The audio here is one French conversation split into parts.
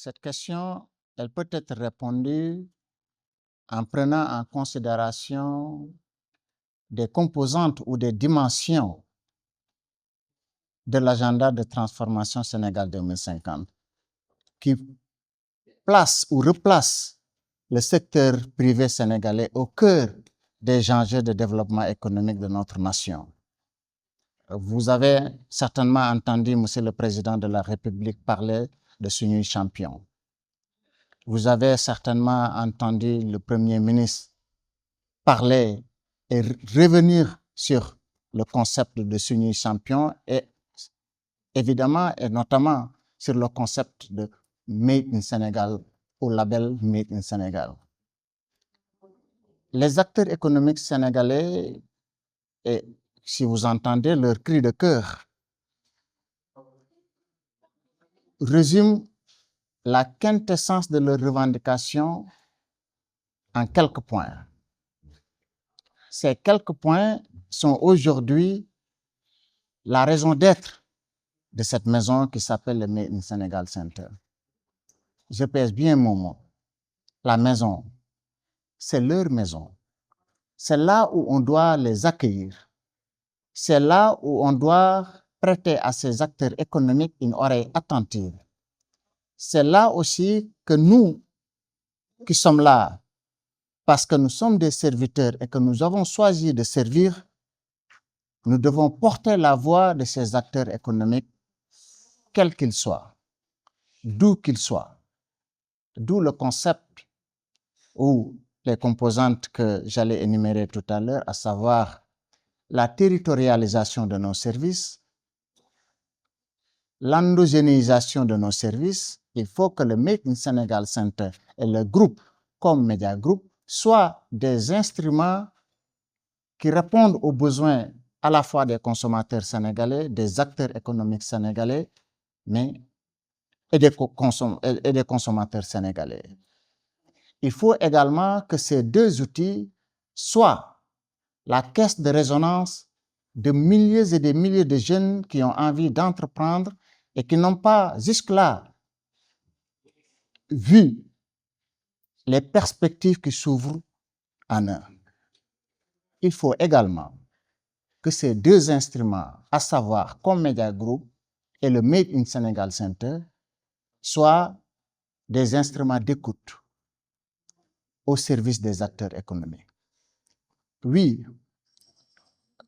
Cette question, elle peut être répondue en prenant en considération des composantes ou des dimensions de l'agenda de transformation Sénégal 2050 qui place ou replace le secteur privé sénégalais au cœur des enjeux de développement économique de notre nation. Vous avez certainement entendu Monsieur le Président de la République parler de Suñuy Champion. Vous avez certainement entendu le Premier ministre parler et revenir sur le concept de Suñuy Champion et évidemment et notamment sur le concept de Made in Sénégal ou label Made in Sénégal. Les acteurs économiques sénégalais, et si vous entendez leur cri de cœur, résument la quintessence de leurs revendications en quelques points. Ces quelques points sont aujourd'hui la raison d'être de cette maison qui s'appelle le Made in Sénégal Center. Je pèse bien mon mot. La maison, c'est leur maison. C'est là où on doit les accueillir. C'est là où on doit prêter à ces acteurs économiques une oreille attentive. C'est là aussi que nous, qui sommes là, parce que nous sommes des serviteurs et que nous avons choisi de servir, nous devons porter la voix de ces acteurs économiques, quels qu'ils soient, d'où qu'ils soient. D'où le concept ou les composantes que j'allais énumérer tout à l'heure, à savoir la territorialisation de nos services, l'endogénéisation de nos services. Il faut que le Made in Sénégal Center et le groupe comme Media Group soient des instruments qui répondent aux besoins à la fois des consommateurs sénégalais, des acteurs économiques sénégalais, et des consommateurs sénégalais. Il faut également que ces deux outils soient la caisse de résonance de milliers et des milliers de jeunes qui ont envie d'entreprendre et qui n'ont pas jusque-là vu les perspectives qui s'ouvrent en eux. Il faut également que ces deux instruments, à savoir comme Media Group et le Made in Sénégal Center, soient des instruments d'écoute au service des acteurs économiques. Oui,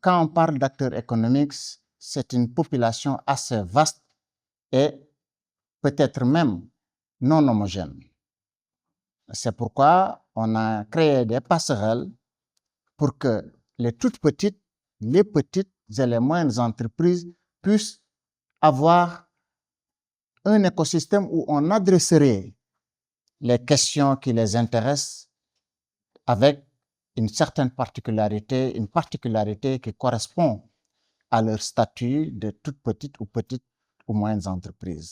quand on parle d'acteurs économiques, c'est une population assez vaste et peut-être même non homogène. C'est pourquoi on a créé des passerelles pour que les toutes petites, les petites et les moyennes entreprises puissent avoir un écosystème où on adresserait les questions qui les intéressent avec une certaine particularité, une particularité qui correspond à leur statut de toutes petites ou moyennes entreprises.